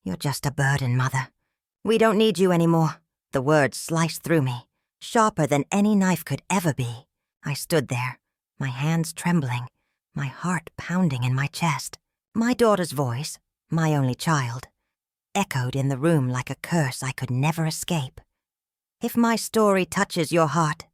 You're just a burden, Mother. We don't need you anymore." The words sliced through me, sharper than any knife could ever be. I stood there, my hands trembling, my heart pounding in my chest. My daughter's voice, my only child, echoed in the room like a curse I could never escape. If my story touches your heart,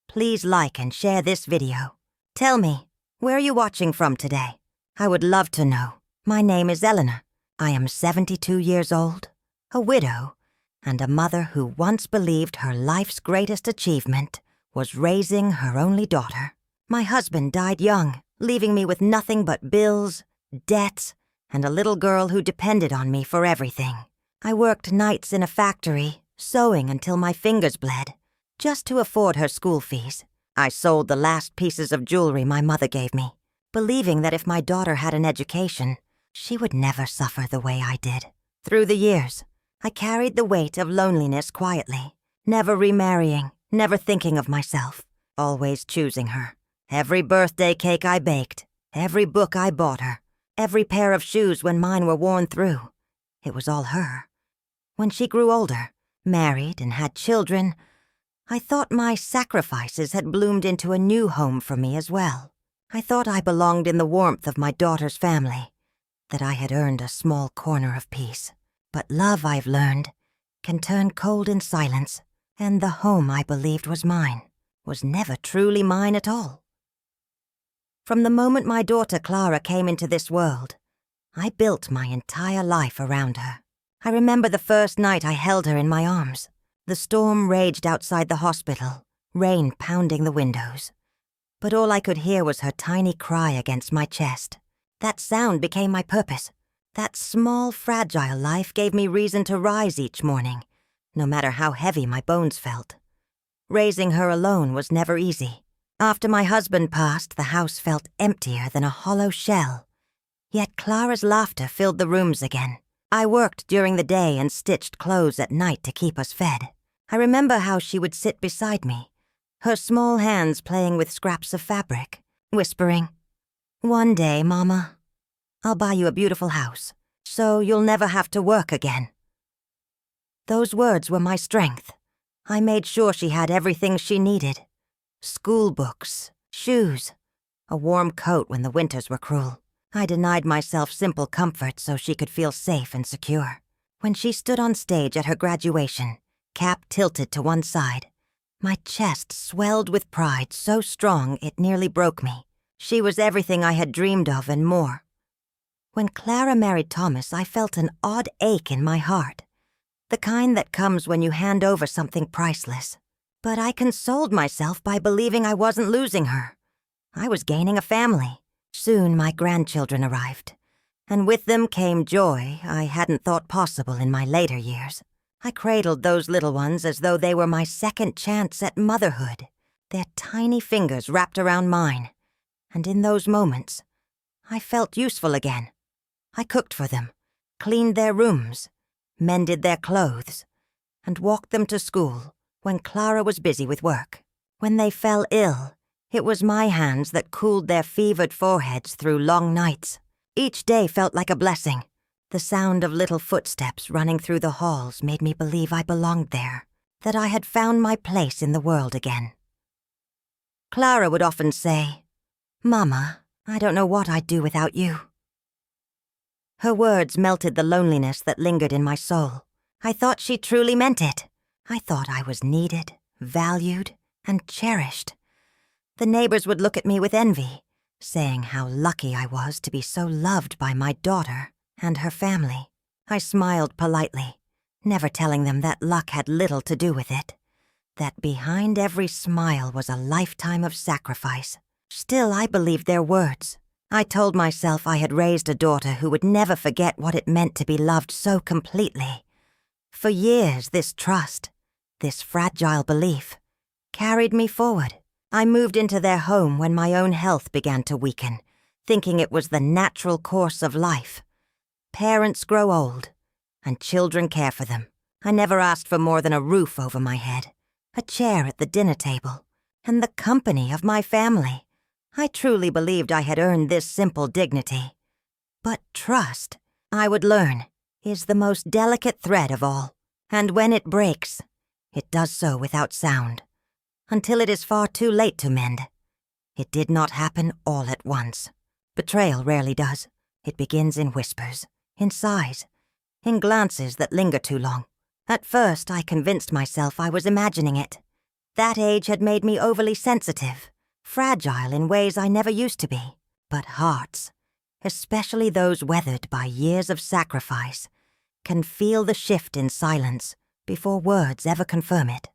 please like and share this video. Tell me, where are you watching from today? I would love to know. My name is Eleanor. I am 72 years old, a widow, and a mother who once believed her life's greatest achievement was raising her only daughter. My husband died young, leaving me with nothing but bills, debts, and a little girl who depended on me for everything. I worked nights in a factory, sewing until my fingers bled, just to afford her school fees. I sold the last pieces of jewelry my mother gave me, believing that if my daughter had an education, she would never suffer the way I did. Through the years, I carried the weight of loneliness quietly, never remarrying, never thinking of myself, always choosing her. Every birthday cake I baked, every book I bought her, every pair of shoes when mine were worn through. It was all her. When she grew older, married and had children, I thought my sacrifices had bloomed into a new home for me as well. I thought I belonged in the warmth of my daughter's family, that I had earned a small corner of peace. But love, I've learned, can turn cold in silence, and the home I believed was mine was never truly mine at all. From the moment my daughter Clara came into this world, I built my entire life around her. I remember the first night I held her in my arms. The storm raged outside the hospital, rain pounding the windows. But all I could hear was her tiny cry against my chest. That sound became my purpose. That small, fragile life gave me reason to rise each morning, no matter how heavy my bones felt. Raising her alone was never easy. After my husband passed, the house felt emptier than a hollow shell. Yet Clara's laughter filled the rooms again. I worked during the day and stitched clothes at night to keep us fed. I remember how she would sit beside me, her small hands playing with scraps of fabric, whispering, "One day, Mama, I'll buy you a beautiful house, so you'll never have to work again." Those words were my strength. I made sure she had everything she needed. School books, shoes, a warm coat when the winters were cruel. I denied myself simple comfort so she could feel safe and secure. When she stood on stage at her graduation, cap tilted to one side, my chest swelled with pride so strong it nearly broke me. She was everything I had dreamed of and more. When Clara married Thomas, I felt an odd ache in my heart, the kind that comes when you hand over something priceless. But I consoled myself by believing I wasn't losing her. I was gaining a family. Soon my grandchildren arrived, and with them came joy I hadn't thought possible in my later years. I cradled those little ones as though they were my second chance at motherhood, their tiny fingers wrapped around mine. And in those moments, I felt useful again. I cooked for them, cleaned their rooms, mended their clothes, and walked them to school when Clara was busy with work. When they fell ill, it was my hands that cooled their fevered foreheads through long nights. Each day felt like a blessing. The sound of little footsteps running through the halls made me believe I belonged there, that I had found my place in the world again. Clara would often say, "Mama, I don't know what I'd do without you." Her words melted the loneliness that lingered in my soul. I thought she truly meant it. I thought I was needed, valued, and cherished. The neighbors would look at me with envy, saying how lucky I was to be so loved by my daughter and her family. I smiled politely, never telling them that luck had little to do with it, that behind every smile was a lifetime of sacrifice. Still, I believed their words. I told myself I had raised a daughter who would never forget what it meant to be loved so completely. For years, this trust, this fragile belief, carried me forward. I moved into their home when my own health began to weaken, thinking it was the natural course of life. Parents grow old, and children care for them. I never asked for more than a roof over my head, a chair at the dinner table, and the company of my family. I truly believed I had earned this simple dignity. But trust, I would learn. is the most delicate thread of all, and when it breaks, it does so without sound, until it is far too late to mend. It did not happen all at once. Betrayal rarely does. It begins in whispers, in sighs, in glances that linger too long. At first, I convinced myself I was imagining it. That age had made me overly sensitive, fragile in ways I never used to be. But hearts, especially those weathered by years of sacrifice, can feel the shift in silence before words ever confirm it.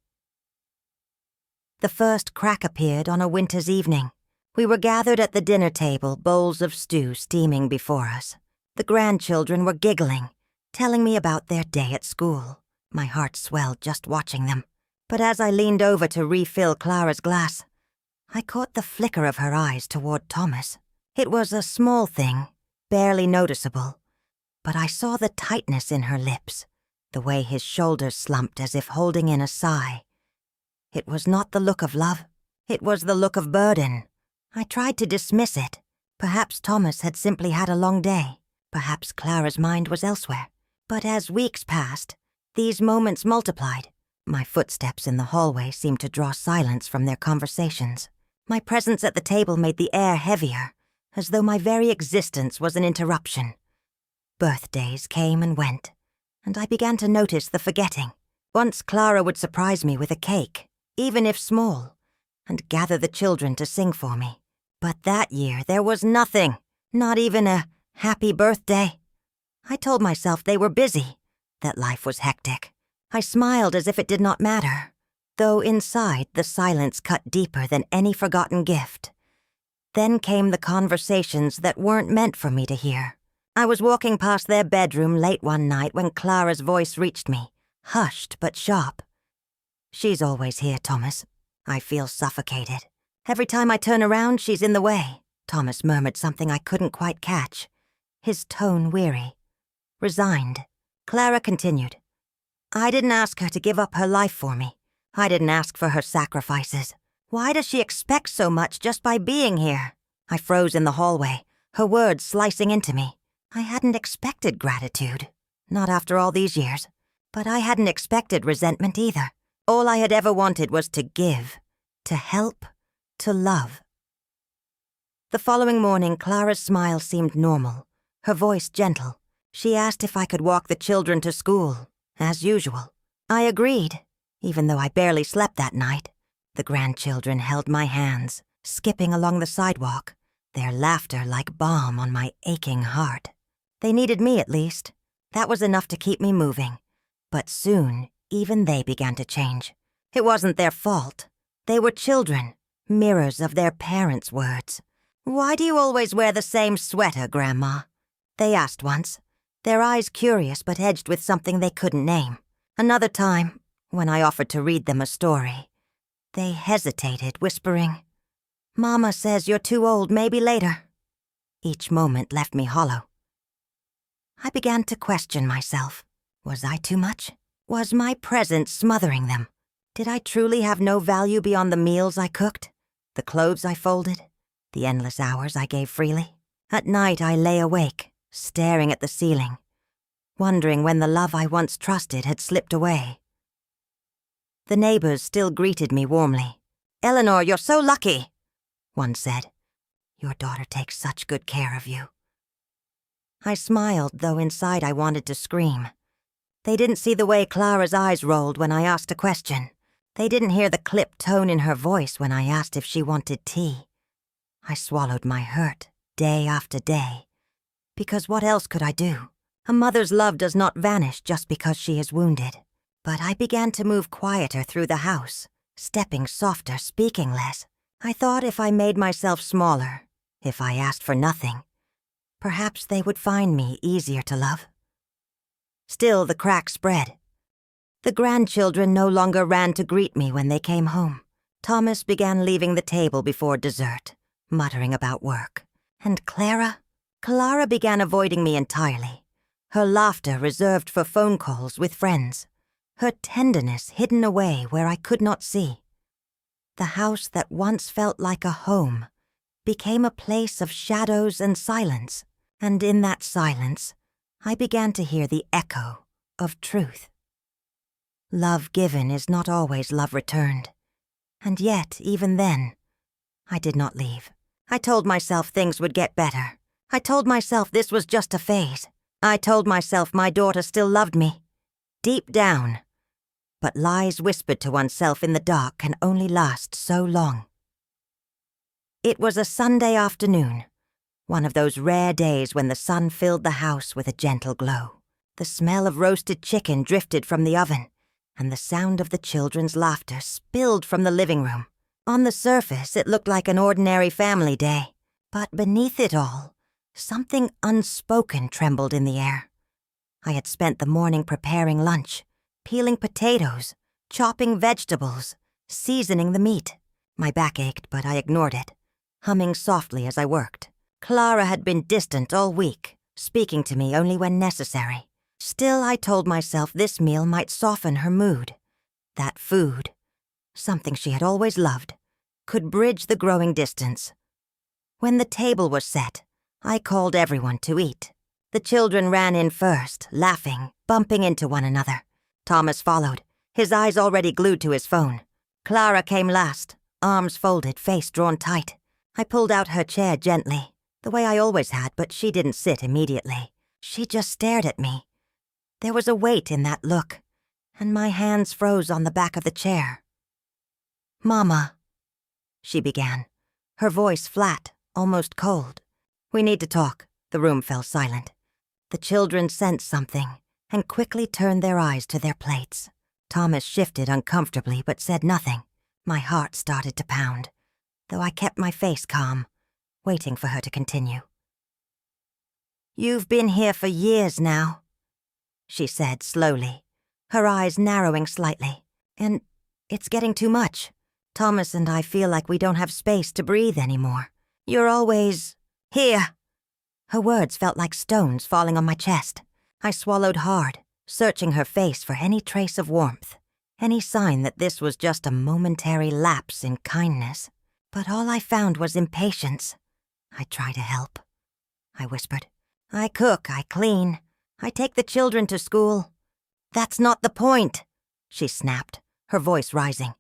The first crack appeared on a winter's evening. We were gathered at the dinner table, bowls of stew steaming before us. The grandchildren were giggling, telling me about their day at school. My heart swelled just watching them. But as I leaned over to refill Clara's glass, I caught the flicker of her eyes toward Thomas. It was a small thing, barely noticeable, but I saw the tightness in her lips, the way his shoulders slumped as if holding in a sigh. It was not the look of love. It was the look of burden. I tried to dismiss it. Perhaps Thomas had simply had a long day. Perhaps Clara's mind was elsewhere. But as weeks passed, these moments multiplied. My footsteps in the hallway seemed to draw silence from their conversations. My presence at the table made the air heavier, as though my very existence was an interruption. Birthdays came and went, and I began to notice the forgetting. Once Clara would surprise me with a cake, even if small, and gather the children to sing for me. But that year there was nothing, not even a happy birthday. I told myself they were busy, that life was hectic. I smiled as if it did not matter, though inside the silence cut deeper than any forgotten gift. Then came the conversations that weren't meant for me to hear. I was walking past their bedroom late one night when Clara's voice reached me, hushed but sharp. "She's always here, Thomas. I feel suffocated. Every time I turn around, she's in the way." Thomas murmured something I couldn't quite catch, his tone weary, resigned. Clara continued, "I didn't ask her to give up her life for me. I didn't ask for her sacrifices. Why does she expect so much just by being here?" I froze in the hallway, her words slicing into me. I hadn't expected gratitude, not after all these years. But I hadn't expected resentment either. All I had ever wanted was to give, to help, to love. The following morning, Clara's smile seemed normal, her voice gentle. She asked if I could walk the children to school, as usual. I agreed, even though I barely slept that night. The grandchildren held my hands, skipping along the sidewalk, their laughter like balm on my aching heart. They needed me, at least. That was enough to keep me moving. But soon, even they began to change. It wasn't their fault. They were children, mirrors of their parents' words. "Why do you always wear the same sweater, Grandma?" they asked once, their eyes curious but edged with something they couldn't name. Another time, when I offered to read them a story, they hesitated, whispering, "Mama says you're too old, maybe later." Each moment left me hollow. I began to question myself. Was I too much? Was my presence smothering them? Did I truly have no value beyond the meals I cooked, the clothes I folded, the endless hours I gave freely? At night I lay awake, staring at the ceiling, wondering when the love I once trusted had slipped away. The neighbors still greeted me warmly. "Eleanor, you're so lucky," one said. "Your daughter takes such good care of you." I smiled, though inside I wanted to scream. They didn't see the way Clara's eyes rolled when I asked a question. They didn't hear the clipped tone in her voice when I asked if she wanted tea. I swallowed my hurt, day after day. Because what else could I do? A mother's love does not vanish just because she is wounded. But I began to move quieter through the house, stepping softer, speaking less. I thought if I made myself smaller, if I asked for nothing, perhaps they would find me easier to love. Still, the cracks spread. The grandchildren no longer ran to greet me when they came home. Thomas began leaving the table before dessert, muttering about work. And Clara began avoiding me entirely, her laughter reserved for phone calls with friends, her tenderness hidden away where I could not see. The house that once felt like a home became a place of shadows and silence, and in that silence, I began to hear the echo of truth. Love given is not always love returned. And yet, even then, I did not leave. I told myself things would get better. I told myself this was just a phase. I told myself my daughter still loved me. Deep down. But lies whispered to oneself in the dark can only last so long. It was a Sunday afternoon, one of those rare days when the sun filled the house with a gentle glow. The smell of roasted chicken drifted from the oven, and the sound of the children's laughter spilled from the living room. On the surface, it looked like an ordinary family day, but beneath it all, something unspoken trembled in the air. I had spent the morning preparing lunch, peeling potatoes, chopping vegetables, seasoning the meat. My back ached, but I ignored it, humming softly as I worked. Clara had been distant all week, speaking to me only when necessary. Still, I told myself this meal might soften her mood. That food, something she had always loved, could bridge the growing distance. When the table was set, I called everyone to eat. The children ran in first, laughing, bumping into one another. Thomas followed, his eyes already glued to his phone. Clara came last, arms folded, face drawn tight. I pulled out her chair gently, the way I always had, but she didn't sit immediately. She just stared at me. There was a weight in that look, and my hands froze on the back of the chair. "Mama," she began, her voice flat, almost cold. "We need to talk." The room fell silent. The children sensed something and quickly turned their eyes to their plates. Thomas shifted uncomfortably but said nothing. My heart started to pound, though I kept my face calm, waiting for her to continue. "You've been here for years now," she said slowly, her eyes narrowing slightly. "And it's getting too much. Thomas and I feel like we don't have space to breathe anymore. You're always here." Her words felt like stones falling on my chest. I swallowed hard, searching her face for any trace of warmth, any sign that this was just a momentary lapse in kindness. But all I found was impatience. "I try to help," I whispered. "I cook, I clean, I take the children to school." "That's not the point," she snapped, her voice rising.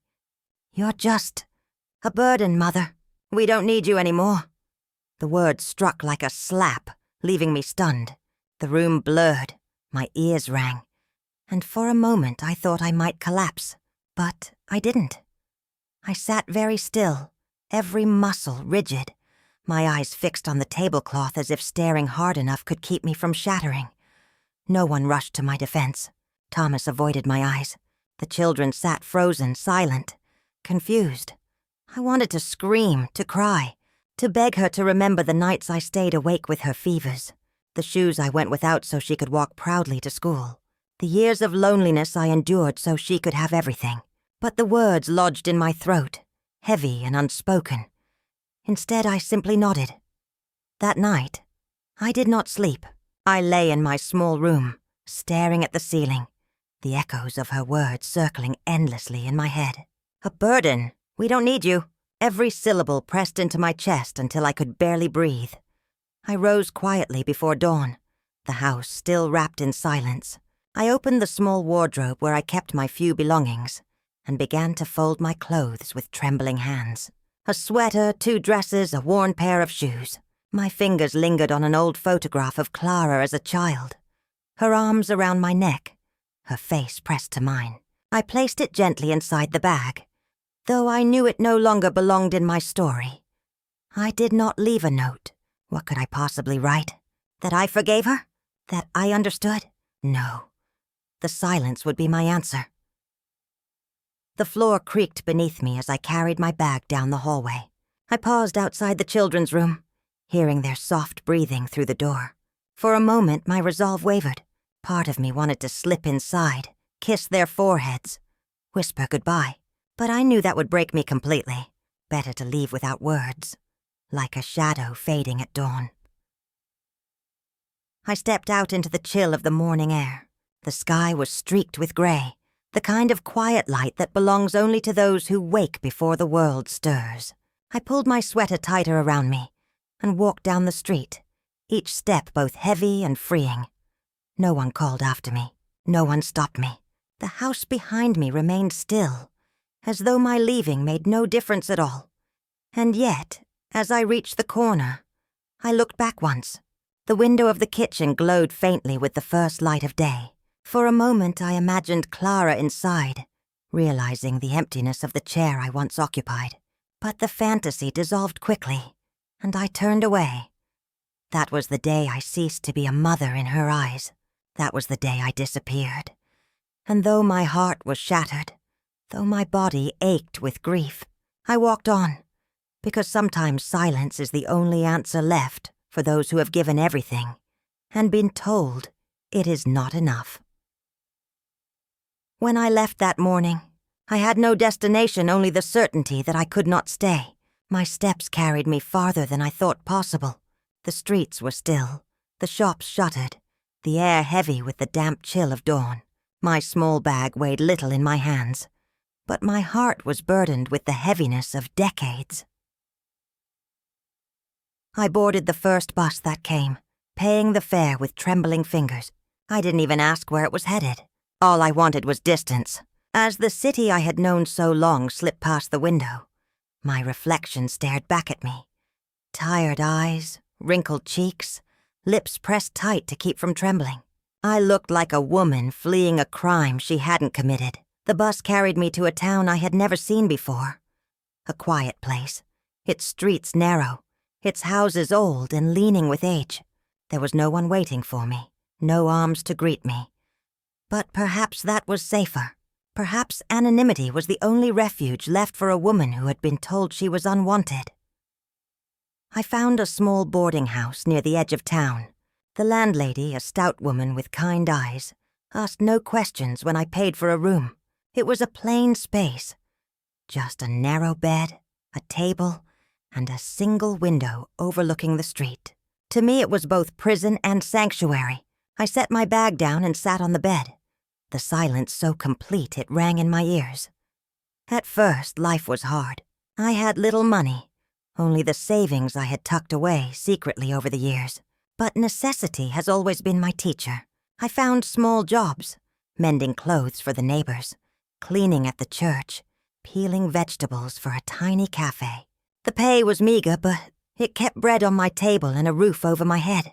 "You're just a burden, Mother. We don't need you anymore." The words struck like a slap, leaving me stunned. The room blurred, my ears rang, and for a moment I thought I might collapse, but I didn't. I sat very still, every muscle rigid, my eyes fixed on the tablecloth as if staring hard enough could keep me from shattering. No one rushed to my defense. Thomas avoided my eyes. The children sat frozen, silent, confused. I wanted to scream, to cry, to beg her to remember the nights I stayed awake with her fevers, the shoes I went without so she could walk proudly to school, the years of loneliness I endured so she could have everything. But the words lodged in my throat, heavy and unspoken. Instead, I simply nodded. That night, I did not sleep. I lay in my small room, staring at the ceiling, the echoes of her words circling endlessly in my head. "A burden. We don't need you." Every syllable pressed into my chest until I could barely breathe. I rose quietly before dawn, the house still wrapped in silence. I opened the small wardrobe where I kept my few belongings and began to fold my clothes with trembling hands. A sweater, 2 dresses, a worn pair of shoes. My fingers lingered on an old photograph of Clara as a child, her arms around my neck, her face pressed to mine. I placed it gently inside the bag, though I knew it no longer belonged in my story. I did not leave a note. What could I possibly write? That I forgave her? That I understood? No. The silence would be my answer. The floor creaked beneath me as I carried my bag down the hallway. I paused outside the children's room, hearing their soft breathing through the door. For a moment, my resolve wavered. Part of me wanted to slip inside, kiss their foreheads, whisper goodbye. But I knew that would break me completely. Better to leave without words, like a shadow fading at dawn. I stepped out into the chill of the morning air. The sky was streaked with gray, the kind of quiet light that belongs only to those who wake before the world stirs. I pulled my sweater tighter around me and walked down the street, each step both heavy and freeing. No one called after me. No one stopped me. The house behind me remained still, as though my leaving made no difference at all. And yet, as I reached the corner, I looked back once. The window of the kitchen glowed faintly with the first light of day. For a moment I imagined Clara inside, realizing the emptiness of the chair I once occupied. But the fantasy dissolved quickly, and I turned away. That was the day I ceased to be a mother in her eyes. That was the day I disappeared. And though my heart was shattered, though my body ached with grief, I walked on, because sometimes silence is the only answer left for those who have given everything and been told it is not enough. When I left that morning, I had no destination, only the certainty that I could not stay. My steps carried me farther than I thought possible. The streets were still, the shops shuttered, the air heavy with the damp chill of dawn. My small bag weighed little in my hands, but my heart was burdened with the heaviness of decades. I boarded the first bus that came, paying the fare with trembling fingers. I didn't even ask where it was headed. All I wanted was distance. As the city I had known so long slipped past the window, my reflection stared back at me. Tired eyes, wrinkled cheeks, lips pressed tight to keep from trembling. I looked like a woman fleeing a crime she hadn't committed. The bus carried me to a town I had never seen before. A quiet place, its streets narrow, its houses old and leaning with age. There was no one waiting for me, no arms to greet me. But perhaps that was safer. Perhaps anonymity was the only refuge left for a woman who had been told she was unwanted. I found a small boarding house near the edge of town. The landlady, a stout woman with kind eyes, asked no questions when I paid for a room. It was a plain space. Just a narrow bed, a table, and a single window overlooking the street. To me it was both prison and sanctuary. I set my bag down and sat on the bed. The silence so complete it rang in my ears. At first, life was hard. I had little money, only the savings I had tucked away secretly over the years. But necessity has always been my teacher. I found small jobs, mending clothes for the neighbors, cleaning at the church, peeling vegetables for a tiny cafe. The pay was meager, but it kept bread on my table and a roof over my head.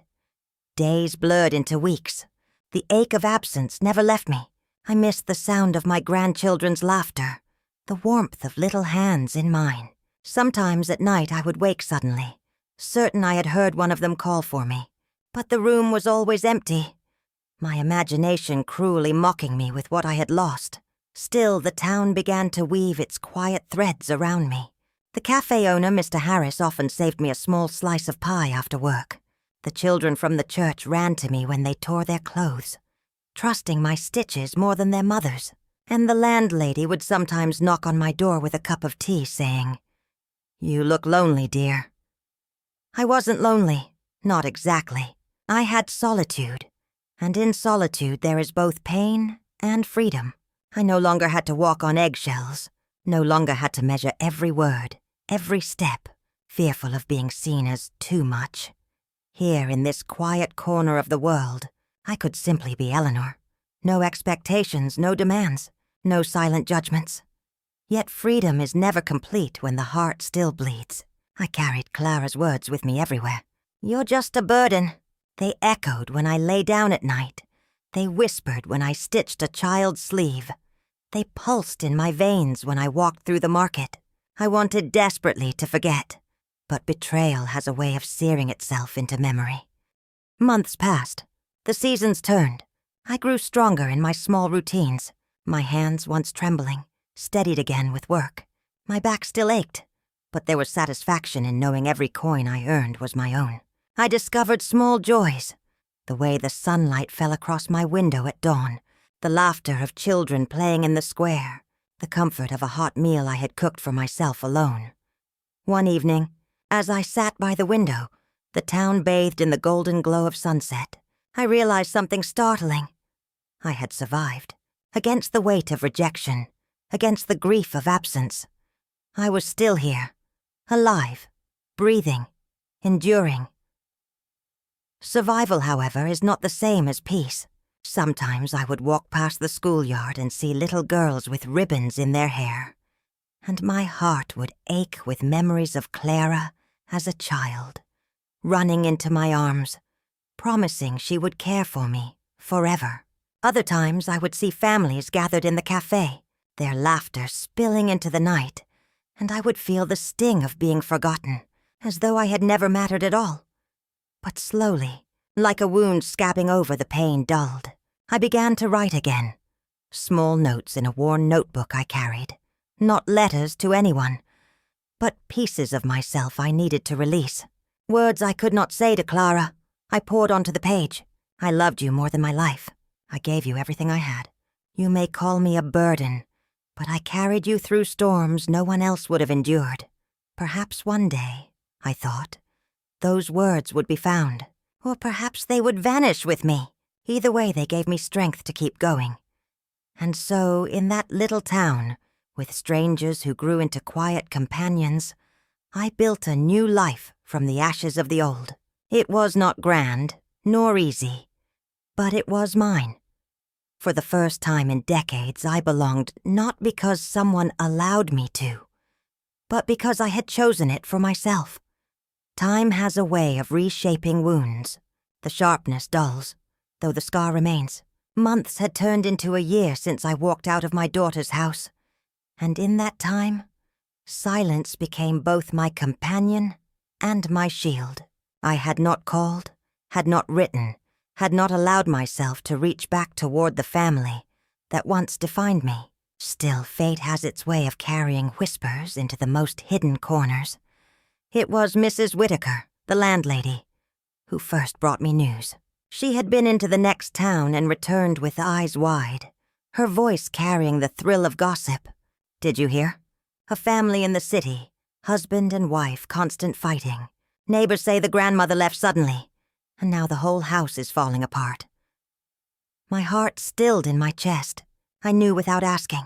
Days blurred into weeks. The ache of absence never left me. I missed the sound of my grandchildren's laughter, the warmth of little hands in mine. Sometimes at night I would wake suddenly, certain I had heard one of them call for me. But the room was always empty, my imagination cruelly mocking me with what I had lost. Still, the town began to weave its quiet threads around me. The cafe owner, Mr. Harris, often saved me a small slice of pie after work. The children from the church ran to me when they tore their clothes, trusting my stitches more than their mothers. And the landlady would sometimes knock on my door with a cup of tea, saying, "You look lonely, dear." I wasn't lonely, not exactly. I had solitude, and in solitude there is both pain and freedom. I no longer had to walk on eggshells, no longer had to measure every word, every step, fearful of being seen as too much. Here in this quiet corner of the world, I could simply be Eleanor. No expectations, no demands, no silent judgments. Yet freedom is never complete when the heart still bleeds. I carried Clara's words with me everywhere. "You're just a burden." They echoed when I lay down at night. They whispered when I stitched a child's sleeve. They pulsed in my veins when I walked through the market. I wanted desperately to forget, but betrayal has a way of searing itself into memory. Months passed. The seasons turned. I grew stronger in my small routines. My hands, once trembling, steadied again with work. My back still ached, but there was satisfaction in knowing every coin I earned was my own. I discovered small joys, the way the sunlight fell across my window at dawn, the laughter of children playing in the square, the comfort of a hot meal I had cooked for myself alone. One evening, as I sat by the window, the town bathed in the golden glow of sunset, I realized something startling. I had survived. Against the weight of rejection, against the grief of absence, I was still here, alive, breathing, enduring. Survival, however, is not the same as peace. Sometimes I would walk past the schoolyard and see little girls with ribbons in their hair, and my heart would ache with memories of Clara as a child, running into my arms, promising she would care for me forever. Other times I would see families gathered in the cafe, their laughter spilling into the night, and I would feel the sting of being forgotten, as though I had never mattered at all. But slowly, like a wound scabbing over, the pain dulled. I began to write again. Small notes in a worn notebook I carried. Not letters to anyone, but pieces of myself I needed to release. Words I could not say to Clara, I poured onto the page. I loved you more than my life. I gave you everything I had. You may call me a burden, but I carried you through storms no one else would have endured. Perhaps one day, I thought, those words would be found, or perhaps they would vanish with me. Either way, they gave me strength to keep going. And so, in that little town, with strangers who grew into quiet companions, I built a new life from the ashes of the old. It was not grand, nor easy, but it was mine. For the first time in decades, I belonged not because someone allowed me to, but because I had chosen it for myself. Time has a way of reshaping wounds. The sharpness dulls, though the scar remains. Months had turned into a year since I walked out of my daughter's house, and in that time, silence became both my companion and my shield. I had not called, had not written, had not allowed myself to reach back toward the family that once defined me. Still, fate has its way of carrying whispers into the most hidden corners. It was Mrs. Whitaker, the landlady, who first brought me news. She had been into the next town and returned with eyes wide, her voice carrying the thrill of gossip. Did you hear? A family in the city, husband and wife, constant fighting. Neighbors say the grandmother left suddenly, and now the whole house is falling apart. My heart stilled in my chest. I knew without asking.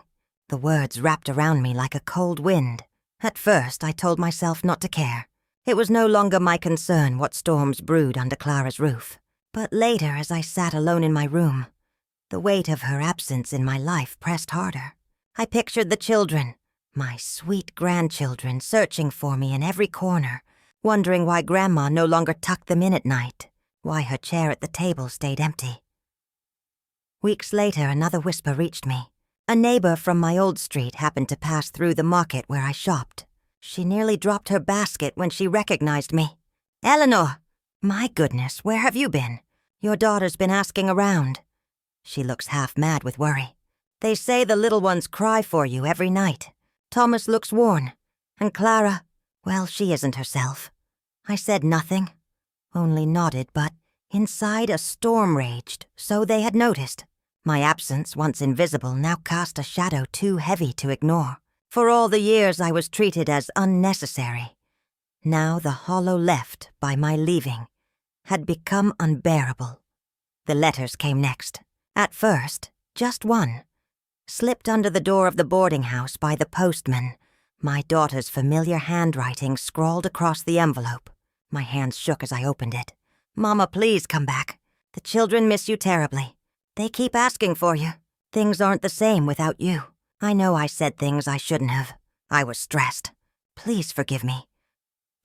The words wrapped around me like a cold wind. At first, I told myself not to care. It was no longer my concern what storms brewed under Clara's roof. But later, as I sat alone in my room, the weight of her absence in my life pressed harder. I pictured the children, my sweet grandchildren, searching for me in every corner, wondering why Grandma no longer tucked them in at night, why her chair at the table stayed empty. Weeks later, another whisper reached me. A neighbor from my old street happened to pass through the market where I shopped. She nearly dropped her basket when she recognized me. "Eleanor! My goodness, where have you been? Your daughter's been asking around." She looks half mad with worry. "They say the little ones cry for you every night. Thomas looks worn. And Clara, well, she isn't herself." I said nothing, only nodded, but inside a storm raged, so they had noticed. My absence, once invisible, now cast a shadow too heavy to ignore. For all the years I was treated as unnecessary. Now the hollow left by my leaving had become unbearable. The letters came next. At first, just one. Slipped under the door of the boarding house by the postman, my daughter's familiar handwriting scrawled across the envelope. My hands shook as I opened it. "Mama, please come back. The children miss you terribly. They keep asking for you. Things aren't the same without you. I know I said things I shouldn't have. I was stressed. Please forgive me."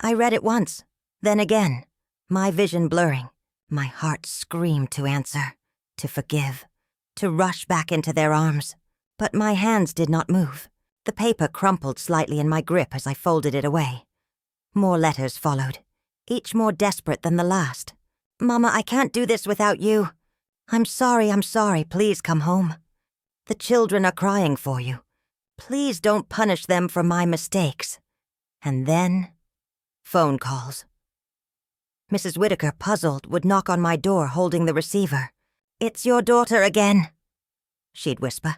I read it once, then again, my vision blurring. My heart screamed to answer, to forgive, to rush back into their arms. But my hands did not move. The paper crumpled slightly in my grip as I folded it away. More letters followed, each more desperate than the last. "Mama, I can't do this without you. I'm sorry, please come home. The children are crying for you. Please don't punish them for my mistakes." And then, phone calls. Mrs. Whitaker, puzzled, would knock on my door holding the receiver. "It's your daughter again," she'd whisper.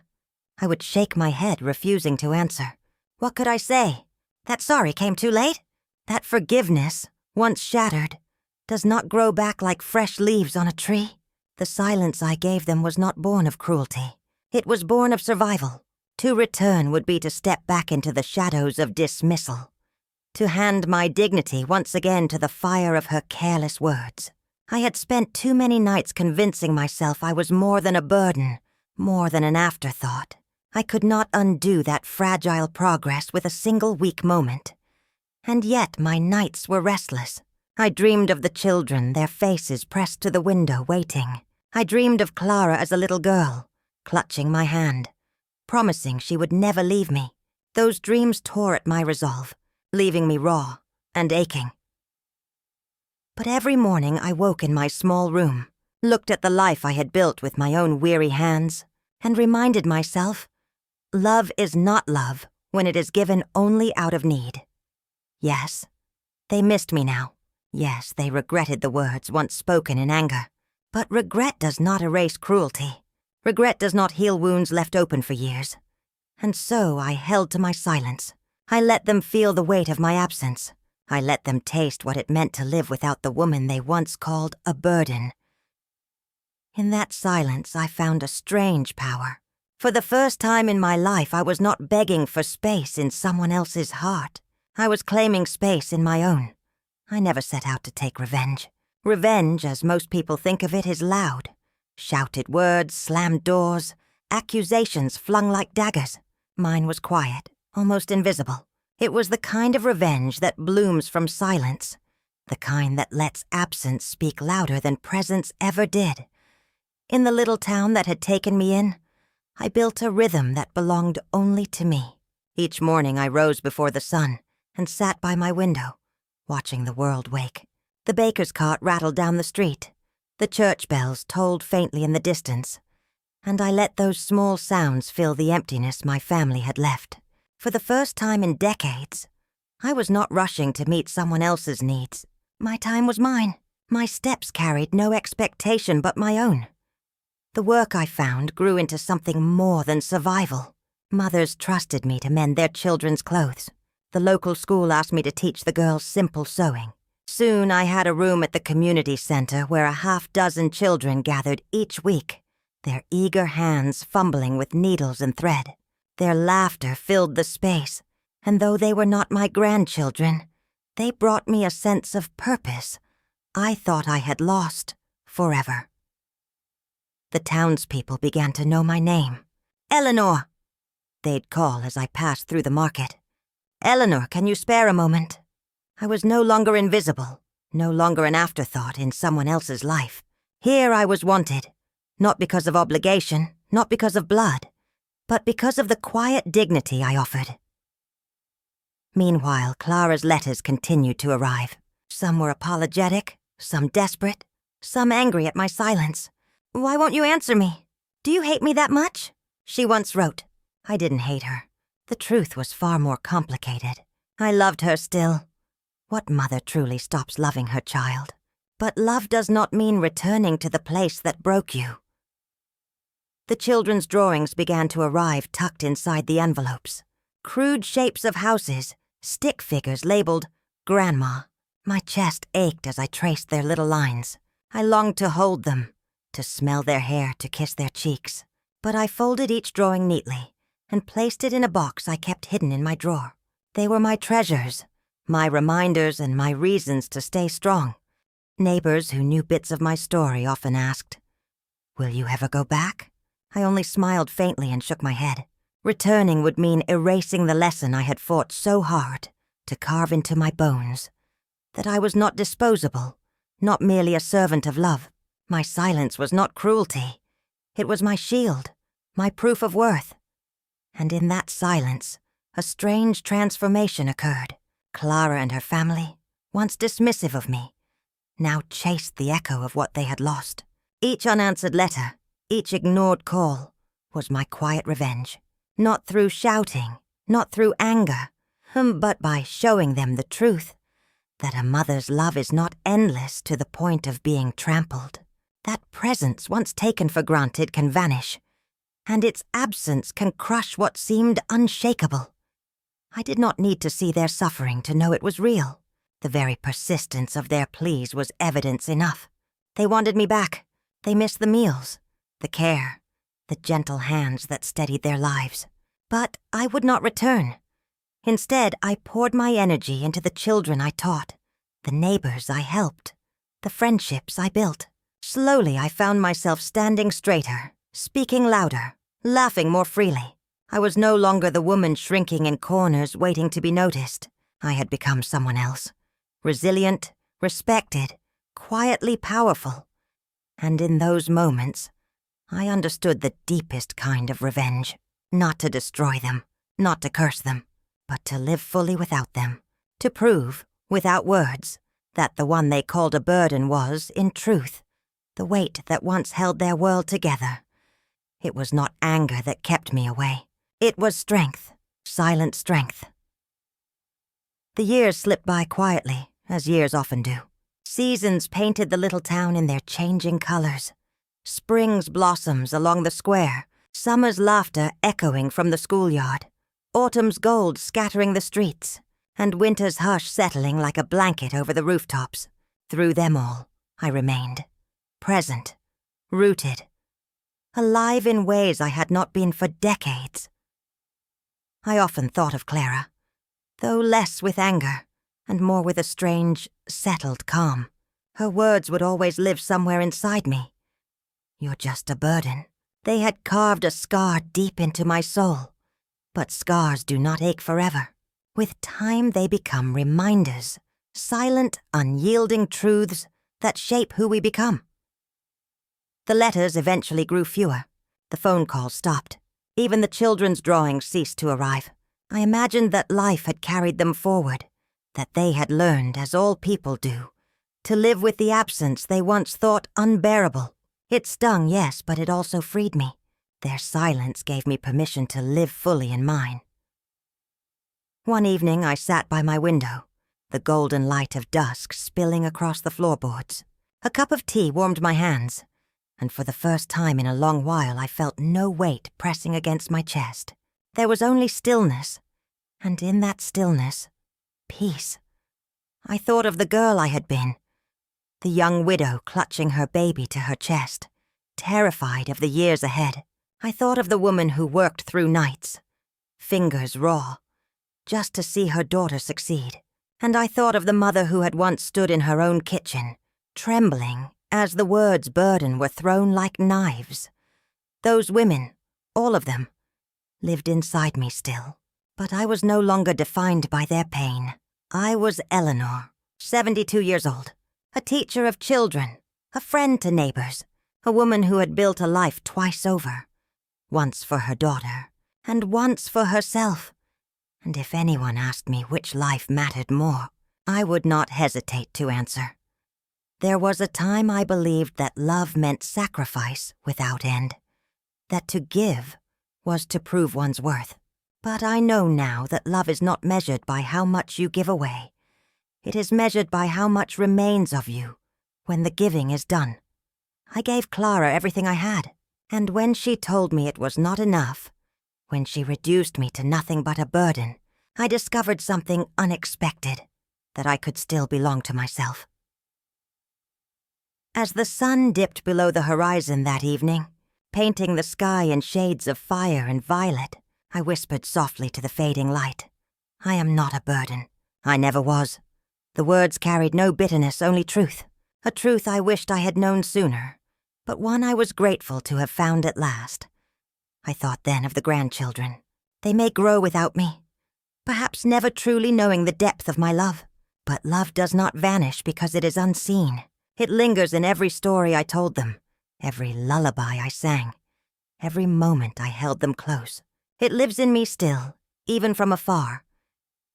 I would shake my head, refusing to answer. What could I say? That sorry came too late? That forgiveness, once shattered, does not grow back like fresh leaves on a tree? The silence I gave them was not born of cruelty. It was born of survival. To return would be to step back into the shadows of dismissal. To hand my dignity once again to the fire of her careless words. I had spent too many nights convincing myself I was more than a burden, more than an afterthought. I could not undo that fragile progress with a single weak moment. And yet my nights were restless. I dreamed of the children, their faces pressed to the window, waiting. I dreamed of Clara as a little girl, clutching my hand, promising she would never leave me. Those dreams tore at my resolve, leaving me raw and aching. But every morning I woke in my small room, looked at the life I had built with my own weary hands, and reminded myself, love is not love when it is given only out of need. Yes, they missed me now. Yes, they regretted the words once spoken in anger. But regret does not erase cruelty. Regret does not heal wounds left open for years. And so I held to my silence. I let them feel the weight of my absence. I let them taste what it meant to live without the woman they once called a burden. In that silence, I found a strange power. For the first time in my life, I was not begging for space in someone else's heart. I was claiming space in my own. I never set out to take revenge. Revenge, as most people think of it, is loud. Shouted words, slammed doors, accusations flung like daggers. Mine was quiet, almost invisible. It was the kind of revenge that blooms from silence, the kind that lets absence speak louder than presence ever did. In the little town that had taken me in, I built a rhythm that belonged only to me. Each morning I rose before the sun and sat by my window, watching the world wake. The baker's cart rattled down the street. The church bells tolled faintly in the distance, and I let those small sounds fill the emptiness my family had left. For the first time in decades, I was not rushing to meet someone else's needs. My time was mine. My steps carried no expectation but my own. The work I found grew into something more than survival. Mothers trusted me to mend their children's clothes. The local school asked me to teach the girls simple sewing. Soon I had a room at the community center where a half-dozen children gathered each week, their eager hands fumbling with needles and thread. Their laughter filled the space, and though they were not my grandchildren, they brought me a sense of purpose I thought I had lost forever. The townspeople began to know my name. "Eleanor!" they'd call as I passed through the market. "Eleanor, can you spare a moment?" I was no longer invisible, no longer an afterthought in someone else's life. Here I was wanted, not because of obligation, not because of blood, but because of the quiet dignity I offered. Meanwhile, Clara's letters continued to arrive. Some were apologetic, some desperate, some angry at my silence. "Why won't you answer me? Do you hate me that much?" she once wrote. I didn't hate her. The truth was far more complicated. I loved her still. What mother truly stops loving her child? But love does not mean returning to the place that broke you. The children's drawings began to arrive tucked inside the envelopes. Crude shapes of houses, stick figures labeled Grandma. My chest ached as I traced their little lines. I longed to hold them, to smell their hair, to kiss their cheeks. But I folded each drawing neatly and placed it in a box I kept hidden in my drawer. They were my treasures, my reminders and my reasons to stay strong. Neighbors who knew bits of my story often asked, "Will you ever go back?" I only smiled faintly and shook my head. Returning would mean erasing the lesson I had fought so hard to carve into my bones, that I was not disposable, not merely a servant of love. My silence was not cruelty. It was my shield, my proof of worth. And in that silence, a strange transformation occurred. Clara and her family, once dismissive of me, now chased the echo of what they had lost. Each unanswered letter, each ignored call, was my quiet revenge. Not through shouting, not through anger, but by showing them the truth, that a mother's love is not endless to the point of being trampled. That presence once taken for granted can vanish, and its absence can crush what seemed unshakable. I did not need to see their suffering to know it was real. The very persistence of their pleas was evidence enough. They wanted me back. They missed the meals, the care, the gentle hands that steadied their lives. But I would not return. Instead, I poured my energy into the children I taught, the neighbors I helped, the friendships I built. Slowly I found myself standing straighter, speaking louder, laughing more freely. I was no longer the woman shrinking in corners waiting to be noticed. I had become someone else. Resilient, respected, quietly powerful. And in those moments, I understood the deepest kind of revenge. Not to destroy them, not to curse them, but to live fully without them. To prove, without words, that the one they called a burden was, in truth, the weight that once held their world together. It was not anger that kept me away. It was strength, silent strength. The years slipped by quietly, as years often do. Seasons painted the little town in their changing colors. Spring's blossoms along the square, summer's laughter echoing from the schoolyard, autumn's gold scattering the streets, and winter's hush settling like a blanket over the rooftops. Through them all, I remained. Present, rooted, alive in ways I had not been for decades. I often thought of Clara, though less with anger, and more with a strange, settled calm. Her words would always live somewhere inside me. "You're just a burden." They had carved a scar deep into my soul. But scars do not ache forever. With time they become reminders, silent, unyielding truths that shape who we become. The letters eventually grew fewer. The phone calls stopped. Even the children's drawings ceased to arrive. I imagined that life had carried them forward, that they had learned, as all people do, to live with the absence they once thought unbearable. It stung, yes, but it also freed me. Their silence gave me permission to live fully in mine. One evening I sat by my window, the golden light of dusk spilling across the floorboards. A cup of tea warmed my hands, and for the first time in a long while I felt no weight pressing against my chest. There was only stillness, and in that stillness, peace. I thought of the girl I had been, the young widow clutching her baby to her chest, terrified of the years ahead. I thought of the woman who worked through nights, fingers raw, just to see her daughter succeed. And I thought of the mother who had once stood in her own kitchen, trembling as the words burden were thrown like knives. Those women, all of them, lived inside me still, but I was no longer defined by their pain. I was Eleanor, 72 years old, a teacher of children, a friend to neighbors, a woman who had built a life twice over, once for her daughter, and once for herself. And if anyone asked me which life mattered more, I would not hesitate to answer. There was a time I believed that love meant sacrifice without end, that to give was to prove one's worth. But I know now that love is not measured by how much you give away. It is measured by how much remains of you when the giving is done. I gave Clara everything I had, and when she told me it was not enough, when she reduced me to nothing but a burden, I discovered something unexpected, that I could still belong to myself. As the sun dipped below the horizon that evening, painting the sky in shades of fire and violet, I whispered softly to the fading light, "I am not a burden. I never was." The words carried no bitterness, only truth. A truth I wished I had known sooner, but one I was grateful to have found at last. I thought then of the grandchildren. They may grow without me, perhaps never truly knowing the depth of my love. But love does not vanish because it is unseen. It lingers in every story I told them, every lullaby I sang, every moment I held them close. It lives in me still, even from afar.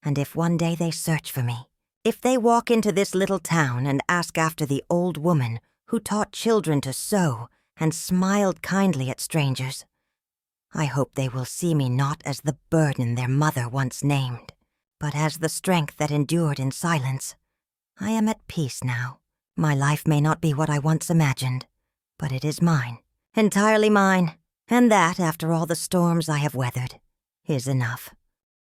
And if one day they search for me, if they walk into this little town and ask after the old woman who taught children to sew and smiled kindly at strangers, I hope they will see me not as the burden their mother once named, but as the strength that endured in silence. I am at peace now. My life may not be what I once imagined, but it is mine, entirely mine, and that, after all the storms I have weathered, is enough.